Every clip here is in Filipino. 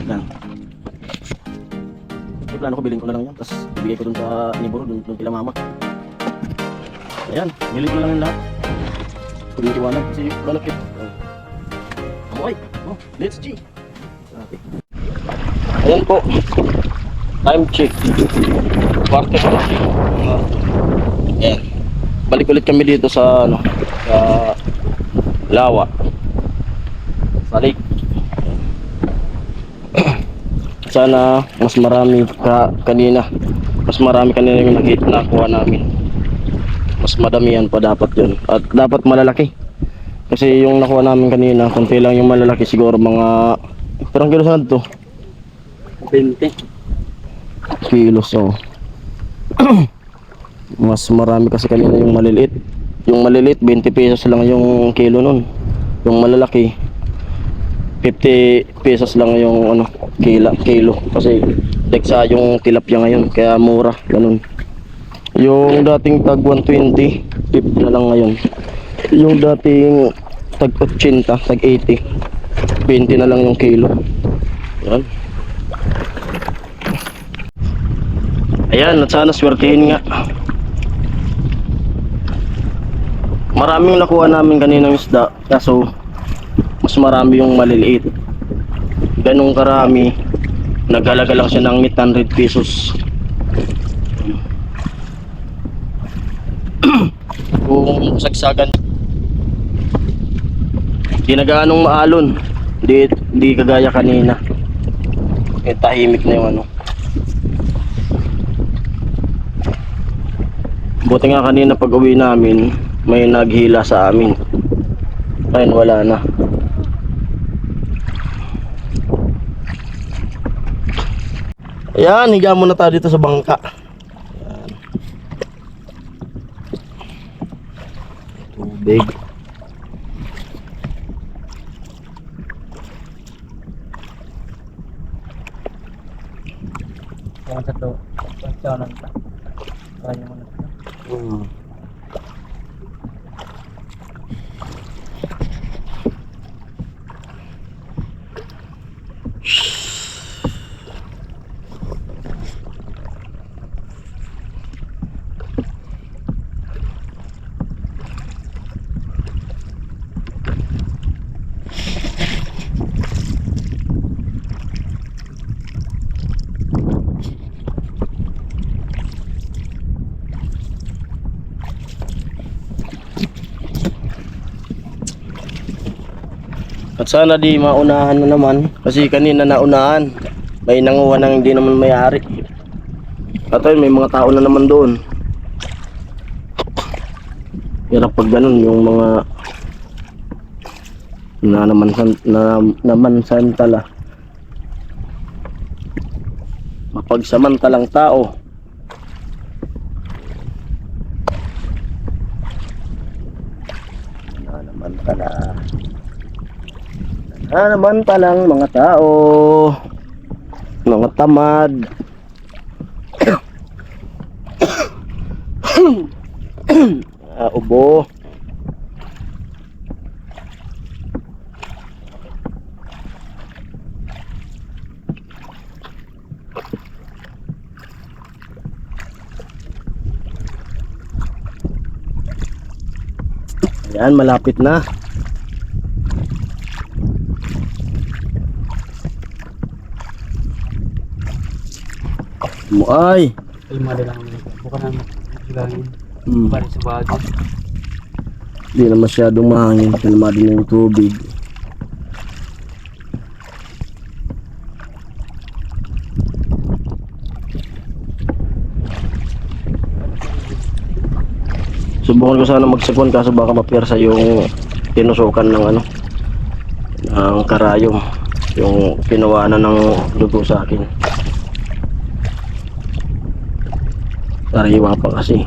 Yan. Yung plano ko, bilhin ko na lang yan. Tapos ibigay ko dun sa neighbor, dun kila mama. Ayan, bilhin ko lang yung lahat. Kung yung tiwanan, kasi lalakit. Okay, let's G. Okay. Ayan po. Time check. Quarter to. Ayan. Balik ulit kami dito sa ano, sa Lawa. Sa lake. Sana mas marami kanina. Mas marami kanina yung nakuha namin. Mas madamihan pa dapat yun. At dapat malalaki. Kasi yung nakuha namin kanina, konti lang yung malalaki, siguro mga parang kilo saan to? 20 kilos. So mas marami kasi kanina yung maliliit. Yung maliliit 20 pesos lang yung kilo nun. Yung malalaki 50 pesos lang yung ano, kilo. Kasi teksa yung tilapia ngayon, kaya mura, ganun. Yung dating tag 120, 50 na lang ngayon. Yung dating tag 80, tag 80, 20 na lang yung kilo. Yan. Ayan, at sana swertihin nga. Maraming nakuha namin kaninang isda, kaso mas marami yung maliliit. Ganong karami, naghalaga lang siya ng 800 pesos. Kung sagsagan, di na gaanong maalon, di kagaya kanina. Tahimik na yung ano. Buti nga kanina pag uwi namin, may naghila sa amin. Ayun, wala na. Ayan, higa muna tayo dito sa bangka. Ayan. Tubig. Yang satu konconan tak kaya mo na. At sana di maunahan na naman, kasi kanina naunahan. May nanguha nang hindi naman may-ari. At ayun, may mga tao na naman doon. Hirap pag ganun, yung mga namansamantala. Mapagsamantalang tao. Namantalang mga tao, mga tamad. Ubo. Ayan, malapit na. Ay. Lima lang bukan ang bilangin. Para sa bagay. Hindi na masyadong mahangin, kalma din yung tubig. Subukan ko sana magsipon, kaso baka mapiersa yung tinusukan ng ano, ng karayom, yung pinawanan ng dugo sa akin. Sariwa pa kasi.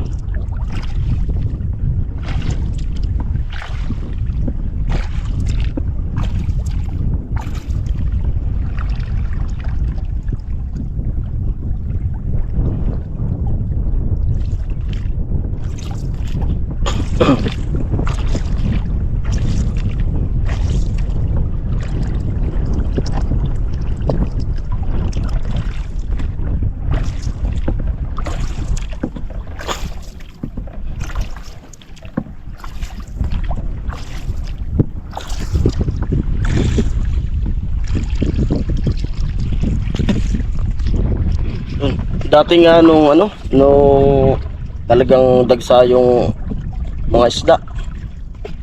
Dati nga nung nung talagang dagsa yung mga isda,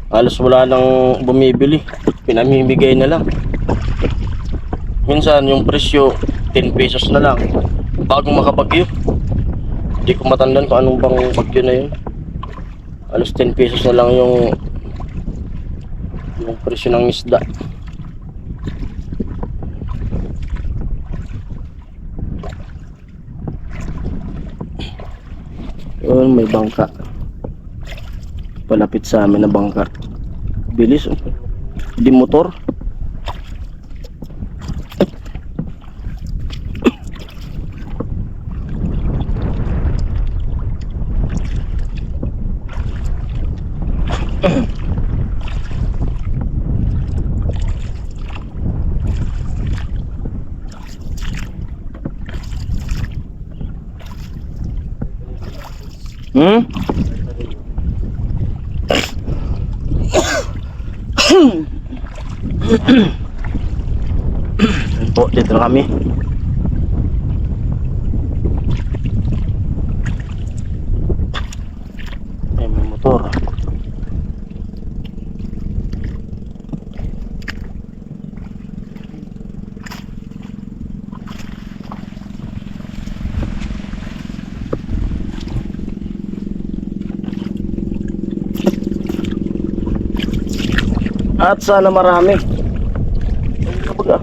halos wala nang bumibili, pinamimigay na lang. Minsan yung presyo 10 pesos na lang bago makabagyo. Hindi ko matandaan kung anong bang bagyo na yun. Halos 10 pesos na lang yung presyo ng isda. Yun, may bangka palapit sa amin na bangka. Bilis, oh. Di motor. Hmm? Po, dito na kami. Ay, may motor. At sana marami. Ano ba?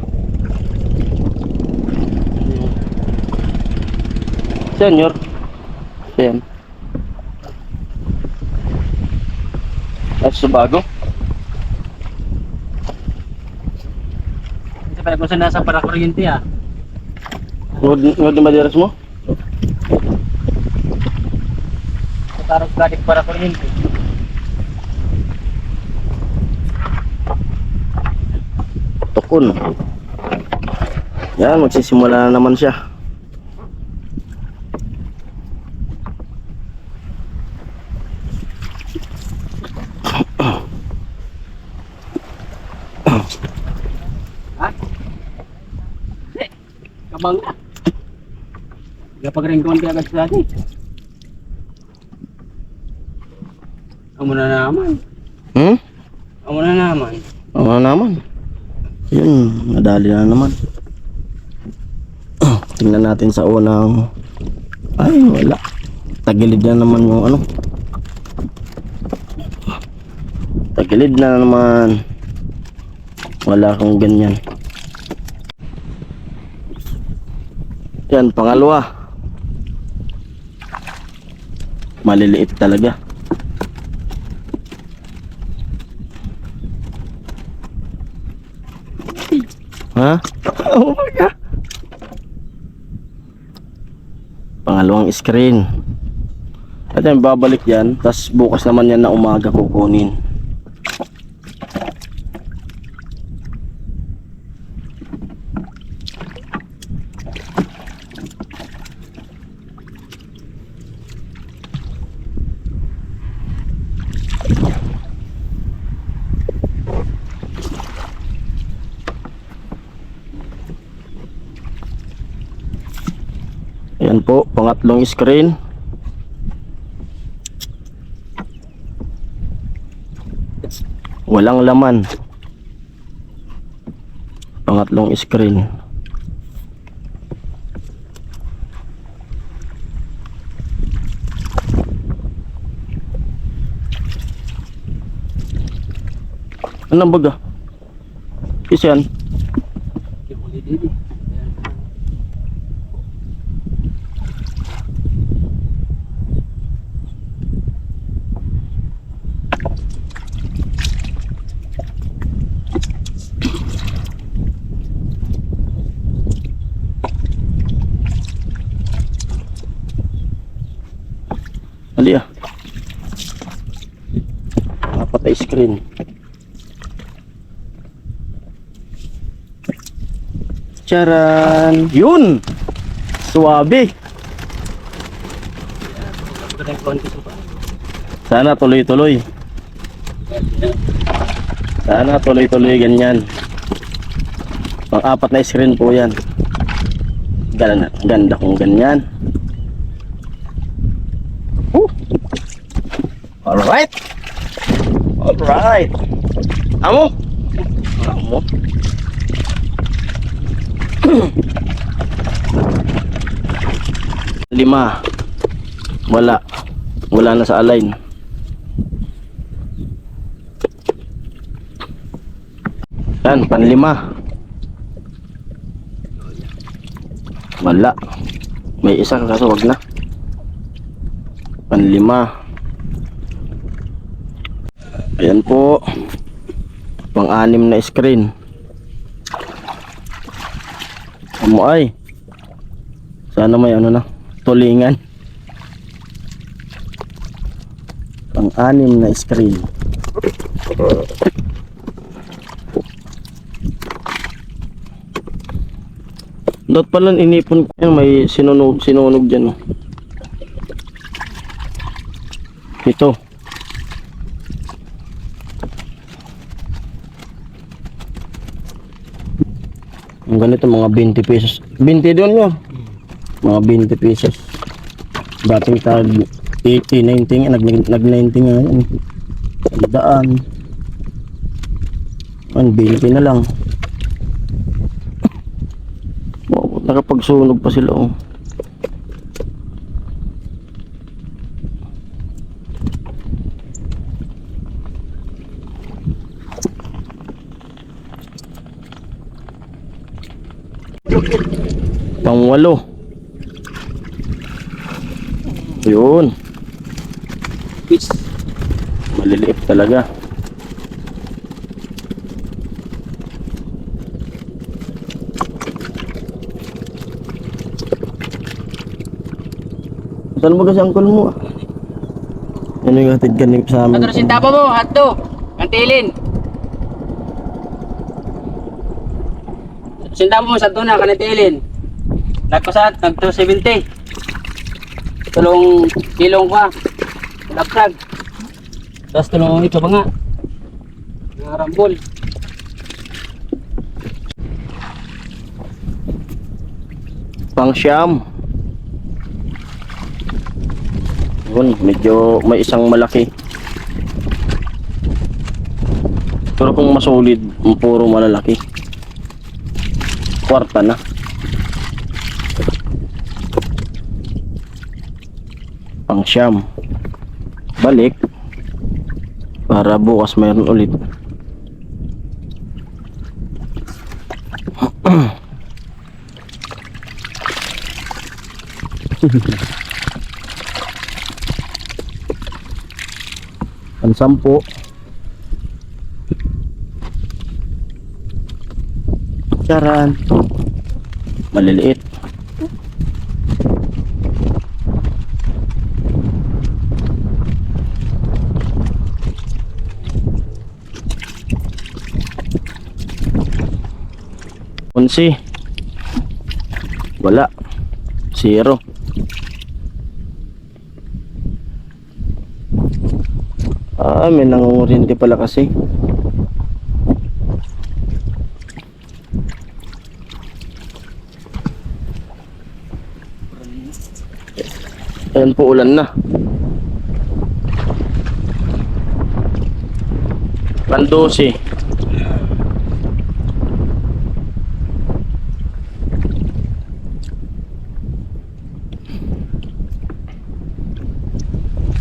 Senyor. Sen. At sa bago. Ito pala kung saan nasa para kuryente ah. Ngod na madiras mo? Tarog gadik para kuryente. Tukon. Yan, magsisimula na naman siya. Ha? Kabang na. Kapag ringkuhan ka agad sa atin. Amo na naman. Hmm? Amo na naman. Oo na naman. Yun, nadali na naman. Tingnan natin sa unang. Ay, wala. Tagilid na naman yung Tagilid na naman. Wala kang ganyan. Yan, pangalawa. Maliliit talaga. Ha? Oh my God. Pangalawang screen. At yan, babalik yan. Tapos bukas naman yan na umaga kukunin. Yan po, pangatlong screen. Walang laman. Pangatlong screen. Anong baga? Isa yan. Ali ah. Apat ay screen. Charan! Yun! Suwabe! Sana tuloy-tuloy. Sana tuloy-tuloy ganyan. Pang-apat na screen po yan. Ganda kung ganyan. Woo. Alright. Alright. Amo. Amo. Lima. Wala. Wala na sa align. Yan, panlima. Wala. May isa kaso wag na. Panlima. Ayan po. Pang-anim na screen. Amo ay. Sana may ano na. Tulingan. Pang-anim na screen. Dapat pala inipon ko yan. May sinunog dyan. Oh. Ito. Ang ganito mga 20 pesos. 20 doon nyo. Mga 20 pesos. Dating tag 80, 90 nga. Nag-90 nga yan. Daan. 20 na lang. Wow, nakapagsunog pa sila. Oh. Pang-walo. Yun. Maliliit talaga. Saan mo kasi ang call mo? Ano yung hatid ka sa amin? Ano si tapa mo? Hatdo. Kantilin. Sintapo mo sa tuna, kanitilin. Nagpasat, nag-270. Tulong kilong ka. Nagprag. Tapos tulong ito pa nga. Narambol. Pang-siyam. Yun, medyo may isang malaki. Pero kung masolid, puro malalaki. Kwarta na. Pang-siyam. Balik. Para bukas mayroon ulit. Ang 10. Charan. Maliliit. Unsi. Wala. 0. May nangungurinti pala kasi. Ayan po, ulan na. Pandosi.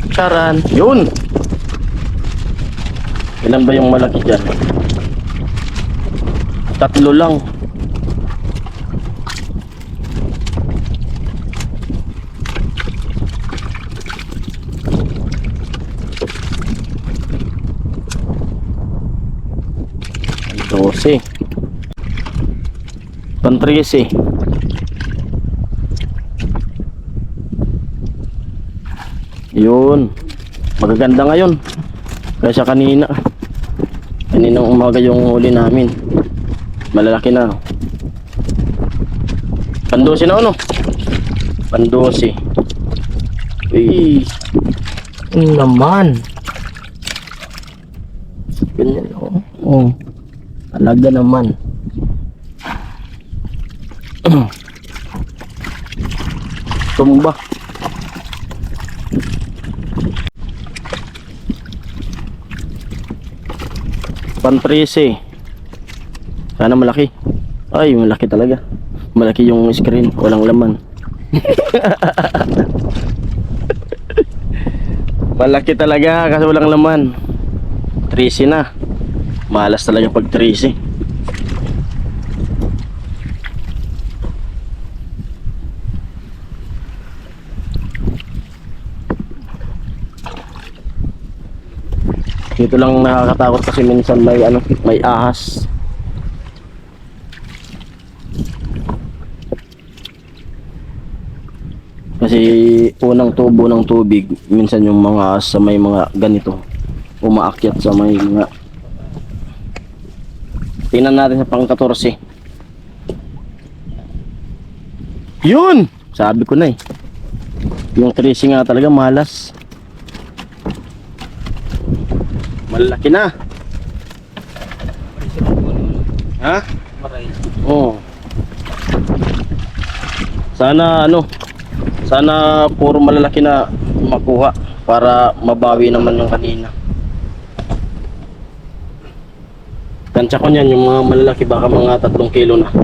Charan. Yun. Ilan ba yung malaki dyan? 3 lang. Dosi. Pantrisi. Yun. Magaganda ngayon. Kaysa kanina. Kaninang umaga yung huli namin. Malalaki na. Pandosi na ano? Pandosi. Uy. Naman. Ganyan oh. Oh. Alaga naman. Tumba. Pang 13. Sana malaki. Ay, malaki talaga. Malaki yung screen, walang laman. Malaki talaga kasi walang laman. 13 na. Malas talaga pag 13. Dito lang nakakatakot kasi minsan may ano, may ahas. Kasi unang tubo ng tubig, minsan yung mga ahas sa may mga ganito umaakyat sa may mga. Tingnan natin sa pang 14. Yun! Sabi ko na eh. Yung 13 nga talaga malas. Malaki na. Ha? Maray. Oo. Sana ano, sana puro malalaki na makuha para mabawi naman ng kanina. Tansya ko niyan, yung mga malalaki baka mga 3 kilo na.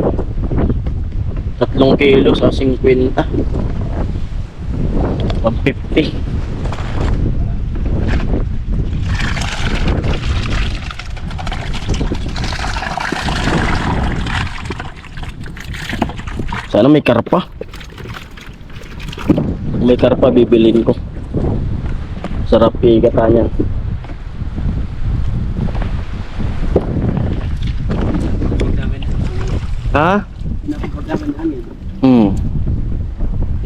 3 kilo sa 50. 150. Sana may karpa. Kung may karpa, bibilin ko. Sarap higata niyan. Ha? Napapagaman hangin.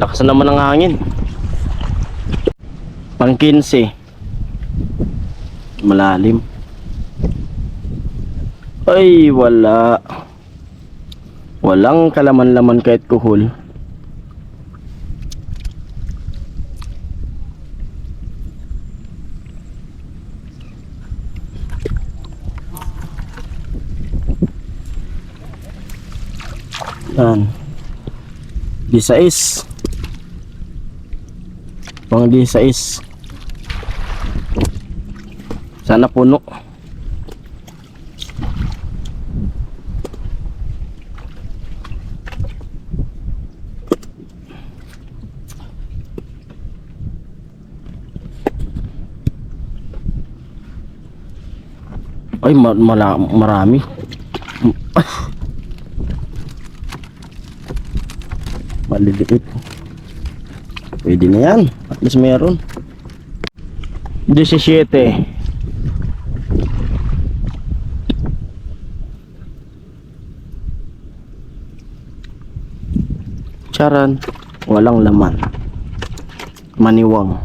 Lakas naman ng hangin. Pang 15. Malalim. Ay, wala. Walang kalaman-laman kahit kuhol. Yan. 16. Pang 16. Sana puno. Ay, marami. Maliliit. Pwede na yan. At least meron. 17. Charan. Walang laman. Maniwang.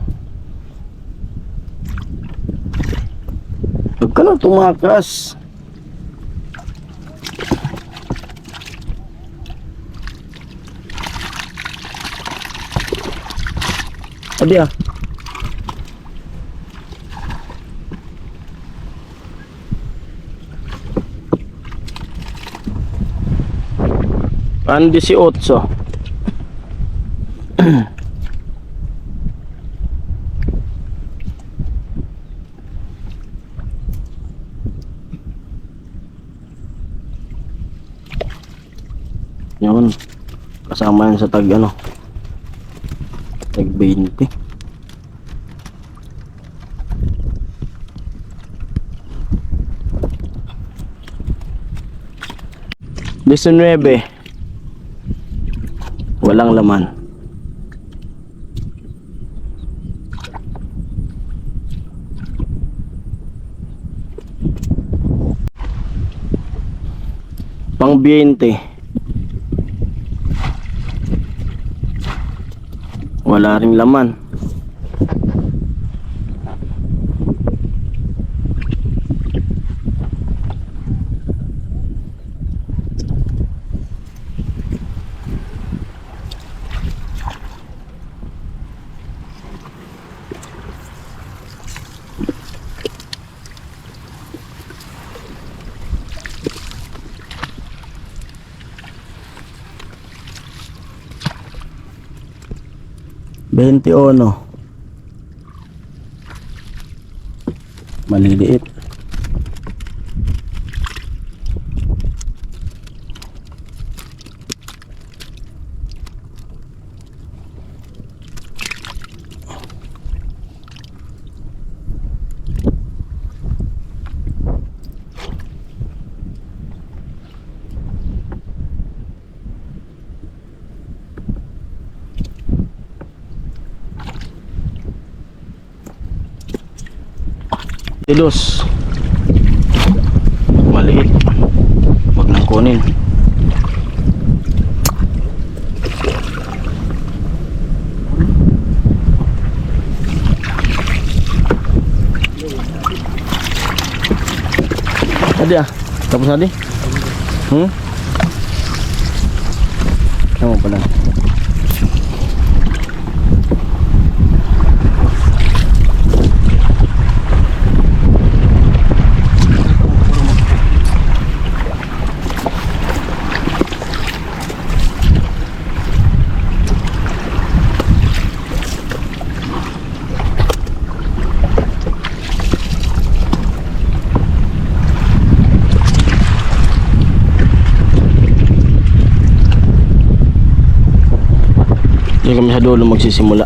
Huwag ka na tumakas. Adi ah. Pan 18. Yun. Kasama yan sa tag ano. Tag 20. Disenwebe. Walang laman. Pang 20. Wala ring laman. Bente-uno. Maliliit. Tilos. Maliit. Huwag nang kunin. Adi ah. Tapos na di? Ano pala? Diyan kami sa dulo magsisimula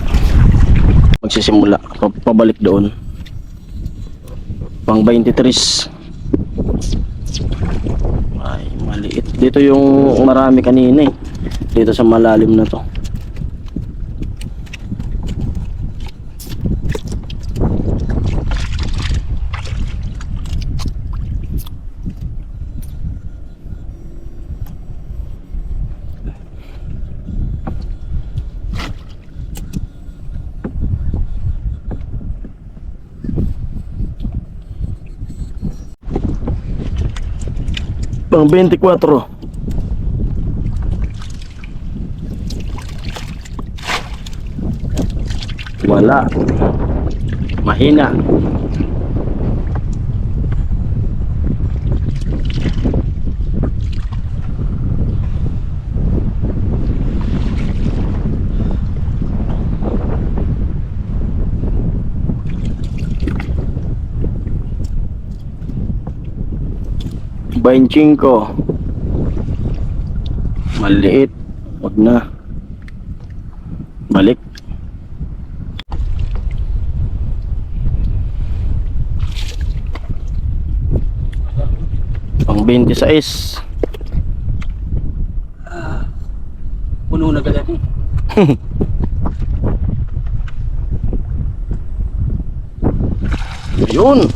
pabalik doon pang 23. Ay maliit dito yung marami kanina eh, dito sa malalim na to. Pang 24. Wala. Mahina. Bainchingko. Maliit. Wag na. Balik. Pang 26. Puno na agad eh. Yun.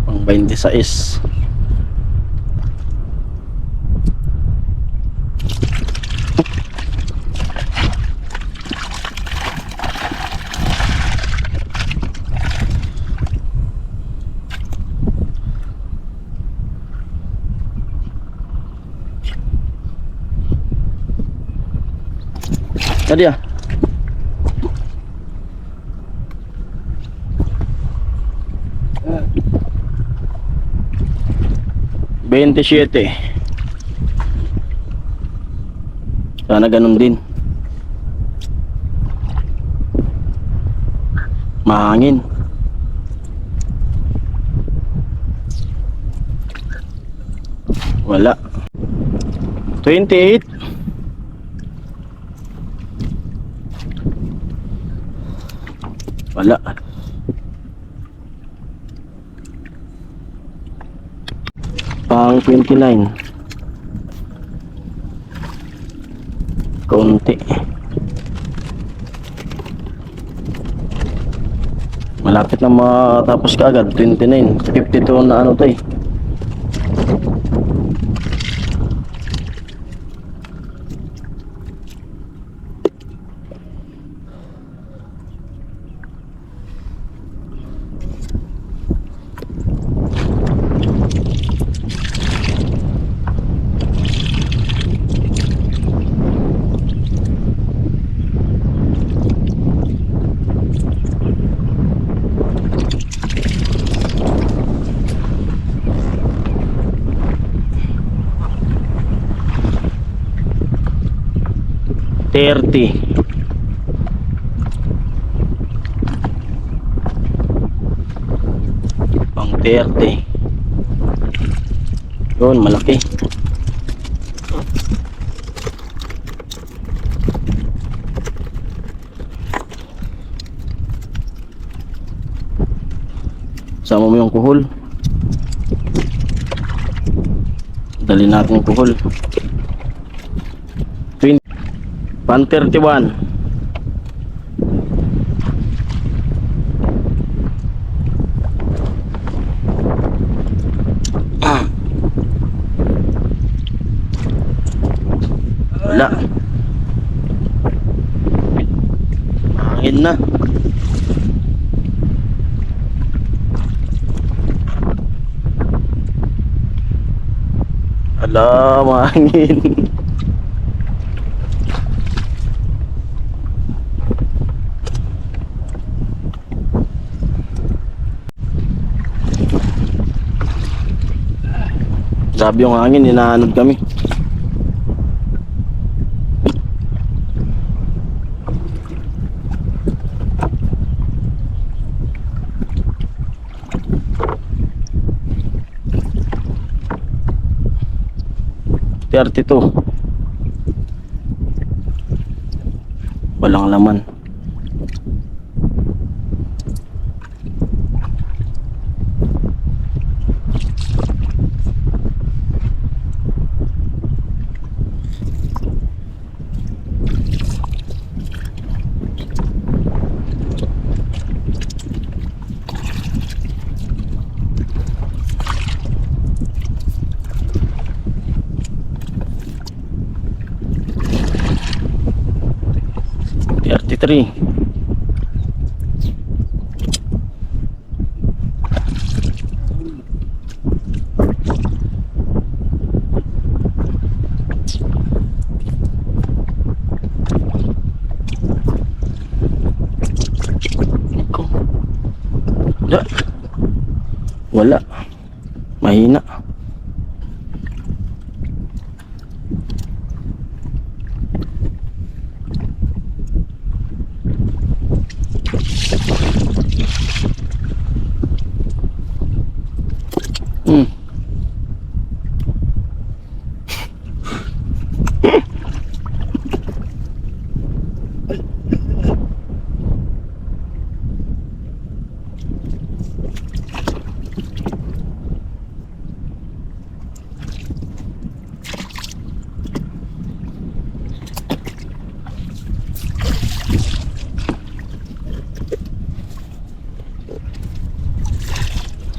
Pang 26. Tadi ah. Bente-siete. Sana ganun din. Mahangin. Wala. 28. Wala. Pang 29. Konti. Malapit na matapos ka agad. 29. 52 na ano to eh. Thirty. Pang 30. Yun, malaki. Sama mo yung kuhol. Dali natin yung kuhol. Pan 31. Wala. Hangin na. Ala, mahangin. Grabe yung hangin, hinahanod kami. Walang laman. Three. Wala. Mahina.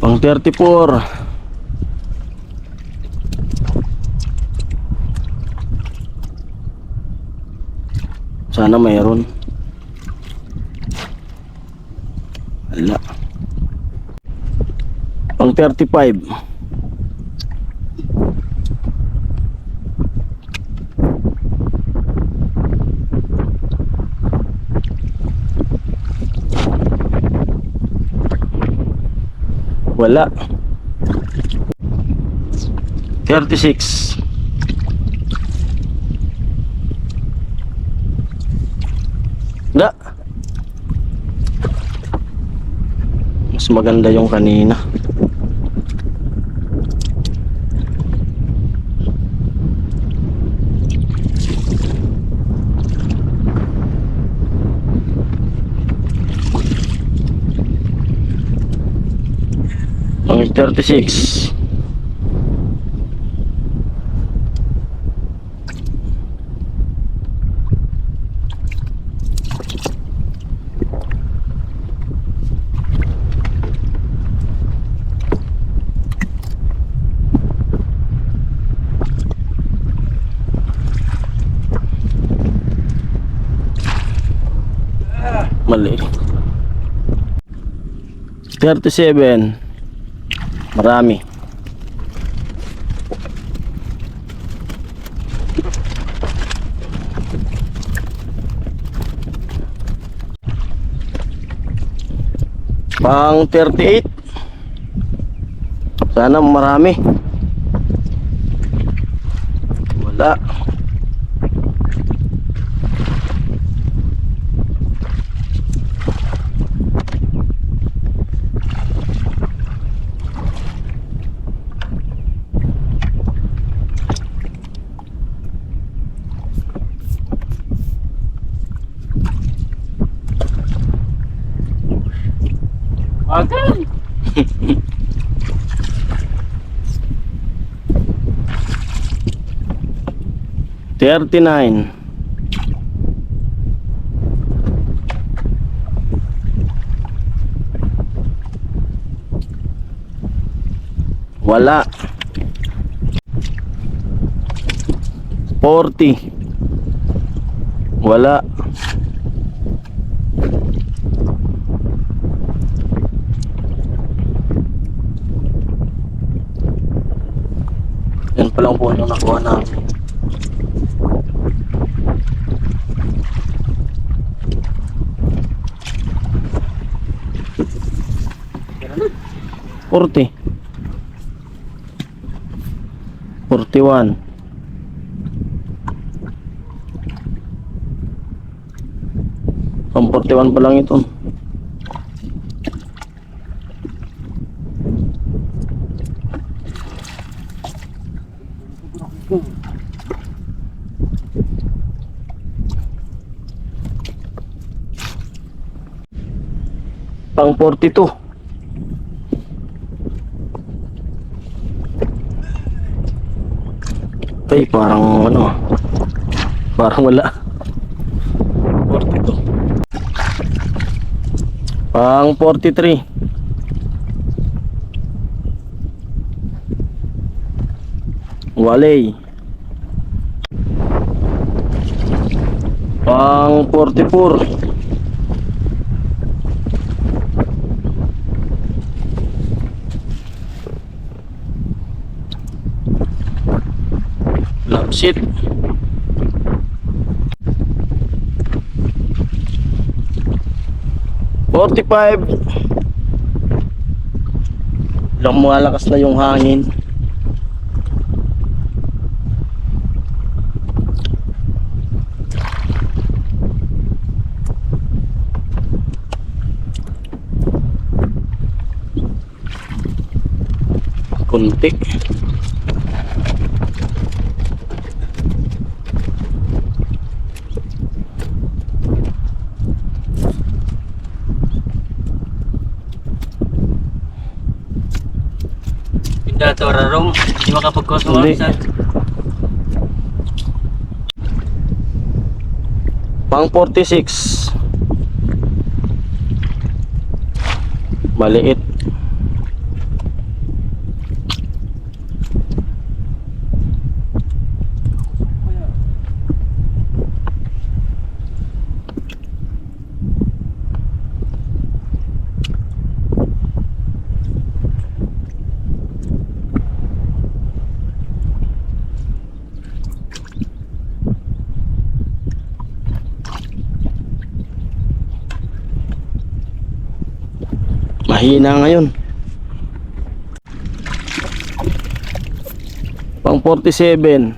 Pang 34. Sana mayroon. Wala. Pang 35. Wala. 36. Wala. Mas maganda yung kanina. Ang 36. Mali. 37. Marami. Pang 38. Sana marami. Wala. Agad. 39. Wala. 40. Wala. Yan pa lang po yung nakuha namin. Kailan na? 40. 41. Pang 41 pa lang ito. Pang 42. Ay, parang ano, parang wala. 42. Pang 43. Walay. Pang 44. Lapsit. $45. Lumalakas na yung hangin. Kunti. Dato rarong di makapag-customer Hindi. sa Pang 46. Maliit. Mahina ngayon. Pang 47.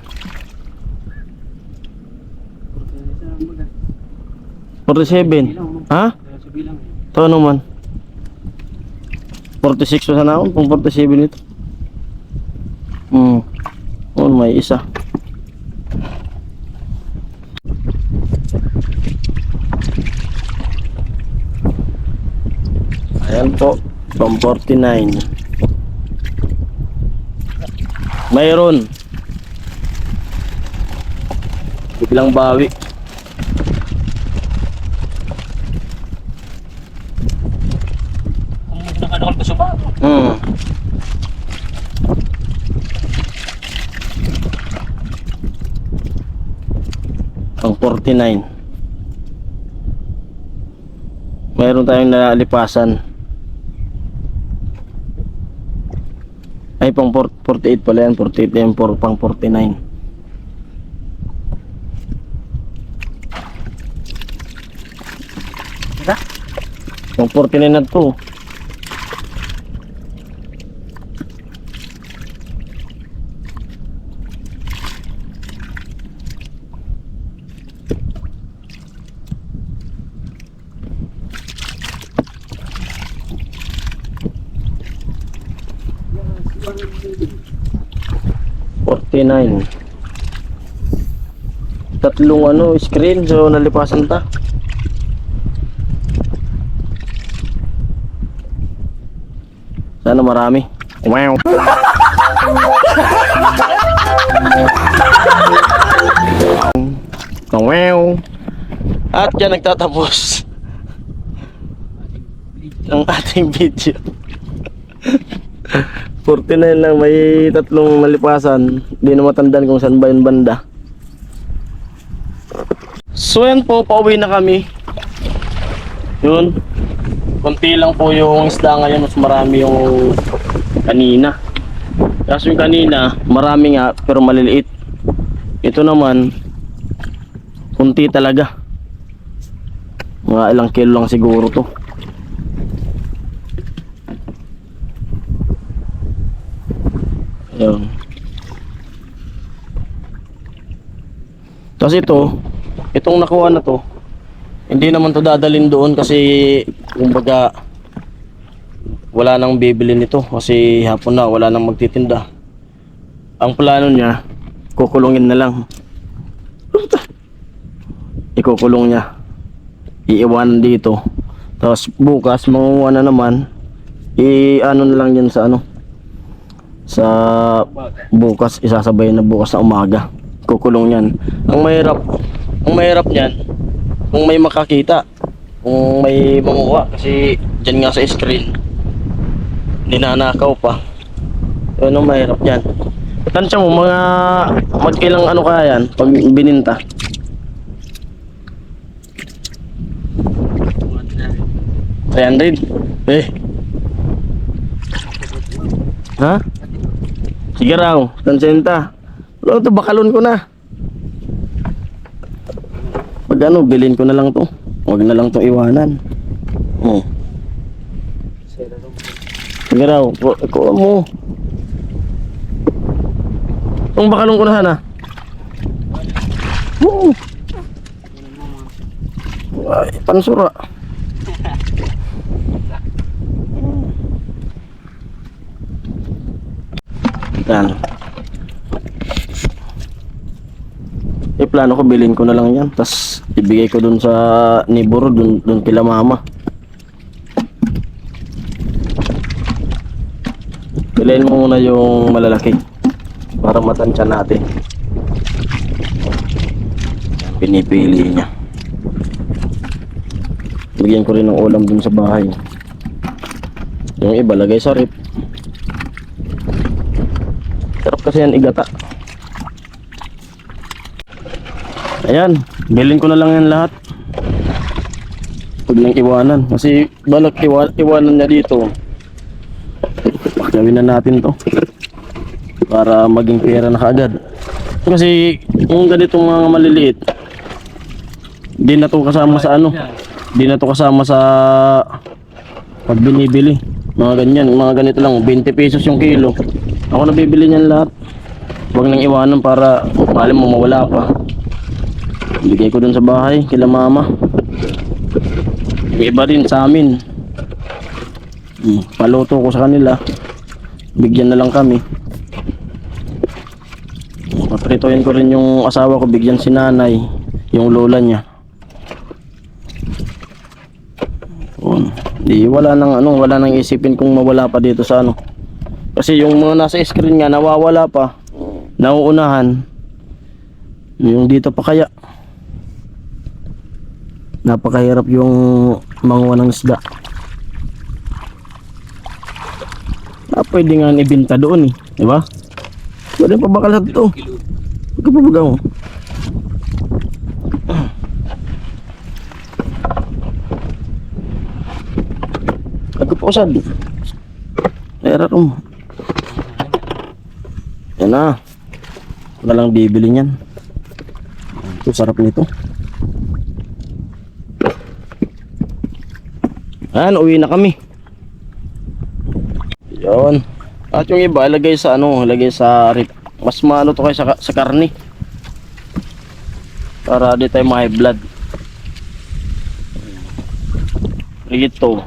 47. Ha? sa bilang. Ito naman. 46 pa sana ako. Pang 47 ito. Oh, may isa. Ayan po, pang 49. Mayroon. Biglang bawi. Kung nakadakal pa sa bago. Pang 49. Mayroon tayong nalipasan. Ay, pang 48 pala yan. 48 yan, pang 49. Diba? Pang 49 na to. $49. Tatlong screen, so nalipasan ta. Sana marami. Wow. dyan nagtatapos ang ating video. 49 lang, may tatlong malipasan. Hindi na matandaan kung saan ba yung banda. So yan po, pauwi na kami. Yun. Konti lang po yung isda ngayon, mas marami yung kanina. Kaso yung kanina, marami nga pero maliliit. Ito naman, konti talaga. Mga ilang kilo lang siguro to. Ayun. Tapos itong nakuha na to, hindi naman to dadalhin doon kasi kumbaga wala nang bibili nito kasi hapon na wala nang magtitinda. Ang plano niya, kukulungin na lang. Ikukulong niya. Iiwanan dito. Tapos bukas manguha na naman. I-ano na lang yan sa ano. Sa bukas, isasabay na bukas na umaga. Kukulong yan. Ang mahirap niyan, kung may makakita, kung may manguha, kasi dyan nga sa screen, ninanakaw pa. Ano mahirap yan. Tansya mo, mga magkilang ano kaya yan, pag bininta. $300. Ha? Sige raw, tansenta. Wala to, bakalon ko na. Pag ano, bilhin ko na lang to. Huwag na lang to iwanan. Oh. Sige raw, kuha mo. Itong bakalon ko na sana. Oo. Ay, pansura. Yan. Plano ko bilhin ko na lang yan, tas ibigay ko dun sa neighbor, dun kila mama. Bilhin mo muna yung malalaki para matansya natin. Pinipili niya. Bigyan ko rin ng ulam dun sa bahay. Yung iba lagay sa rip. Sarap kasi yan igata. Ayan, bilhin ko na lang yan lahat. Huwag nang iwanan. Kasi balak iwanan niya dito. Gawin na natin to para maging pera na kaagad. Kasi yung ganitong mga maliliit, di na to kasama sa ano, di na to kasama sa pag binibili. Mga ganyan, mga ganito lang, 20 pesos yung kilo. Ako na bibili niyan lahat. Huwag nang iwanan para mali mo mawala pa. Bigay ko dun sa bahay kila mama. Yung iba rin sa amin. Paluto ko sa kanila. Bigyan na lang kami. Papritohin ko rin yung asawa ko, bigyan si nanay, yung lola niya. Di wala nang isipin kung mawala pa dito sa ano. Kasi yung mga nasa screen nga nawawala pa. Nauunahan. Yung dito pa kaya. Napakahirap yung manguha ng isda. Pwede nga ibenta doon eh, di ba? Pwede pa bakal sa ito. Pagkapabaga mo. Pagkapusad. Erap mo. Yan na. Wala lang bibili niyan. Ito sarap nito. Ayan, uwi na kami. Yun. At yung iba, ilagay sa ano, ilagay sa rip. Mas maano to kayo sa karne. Para di tayo ma-high blood. Rito.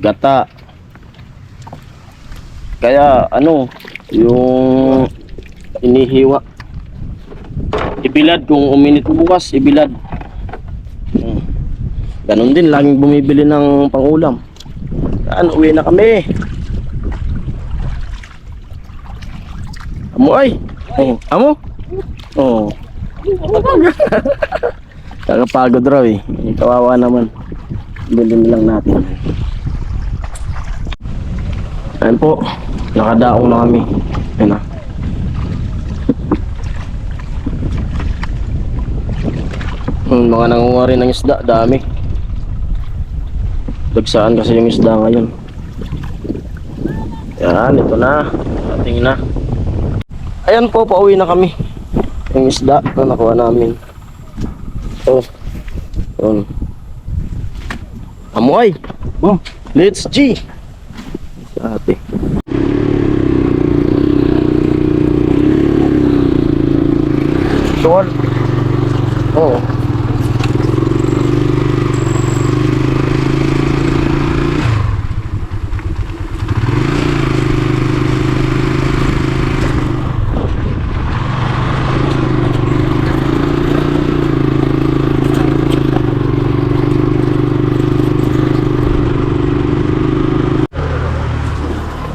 Gata. Kaya ano, yung inihiwa. Ibilad kung uminit bukas, ibilad. Ganon din, laging bumibili ng pangulam. Saan, uwi na kami. Amo ay. Oh, amo. Oh. Kakapagod raw eh. Kawawa naman. Bilhin lang natin. Ayan po. Nakadaong na kami. Ayan na. Mga nangunguha rin ng isda. Dami. Dagsaan kasi yung isda ngayon. Ayan, ito na. Ating na. Ayan po, pauwi na kami. Yung isda na nakuha namin. Oh. Yun. Amoy. Oh, let's G. Sa ate. Sure. Oh.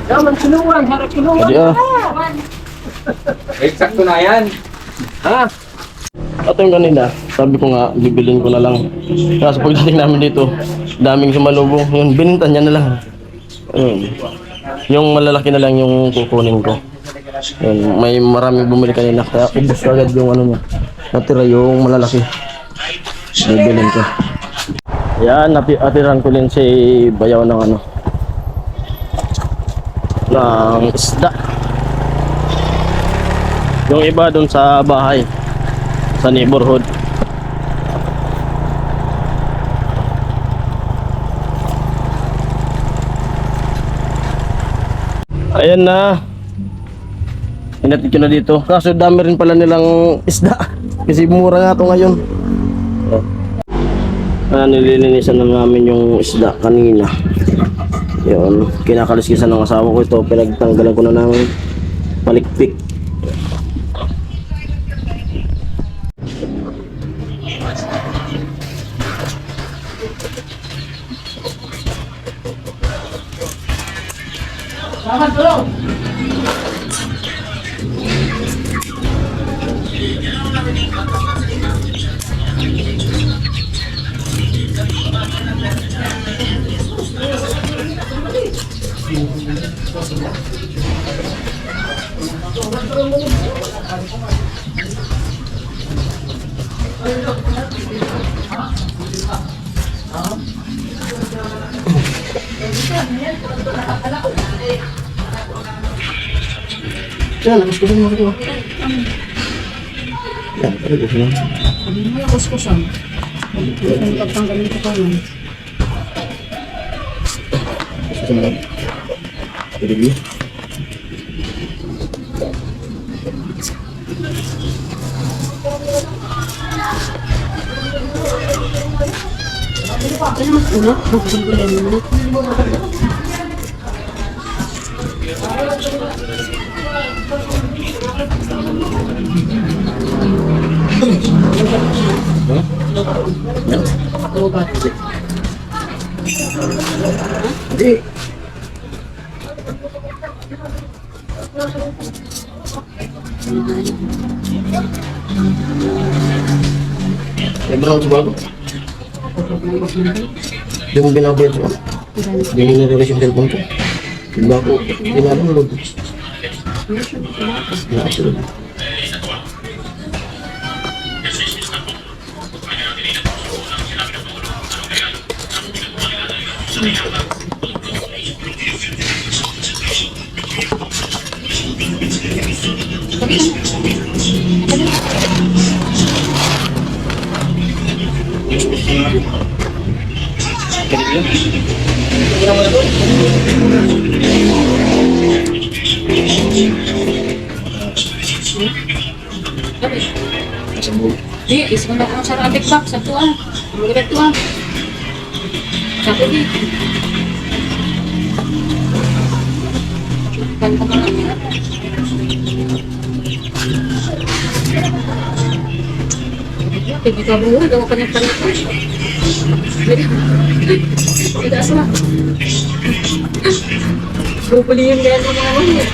Yaman, kinuwan, harap kinuwan. Hindi ah. Eksakto na yan. Ha? At yung kanina, sabi ko nga, bibilin ko na lang. Kasi pagdating namin dito, daming sumalubong. Yun, binintan niya na lang. Ayun. Yung malalaki na lang yung kukunin ko. Yun, may maraming bumili kanina. Kaya ubos agad yung ano niya. Natira yung malalaki. Bibilin ko. Yan, atiran ko din si Bayaw ng ano. Ng isda. Yung iba dun sa bahay. Sa neighborhood. Ayan na. Inatid ko na dito. Kaso dami rin pala nilang isda. Kasi mura nga ito ngayon. Nililinisan na namin yung isda kanina. Yun. Kinakaliskisan ng asawa ko ito. Pinagtanggalan ko na ng palikpik. Selamat tulong. Yan, kuskusin mo ito. Yan, kuskusin mo. Hindi mo yung kuskusan. Yung pagtanggal nito pa yun. Kuskusin mo lang. Review. Ano mas una? Buksan ko lang muna. Yan. Lobat. Hindi. Brown bago. Yung binabayad ko. Yung nire-release yung cellphone ko. Bago, tinanong. Nakasunod. Di, isip mo kung sarang atik bak sa tuwa. Magagad tuwa. Sabi di. Kanta ka lang. Hindi ka buhay, gawa ka niya parito. Tidak asma. Bubulihin kaya ng mga mga.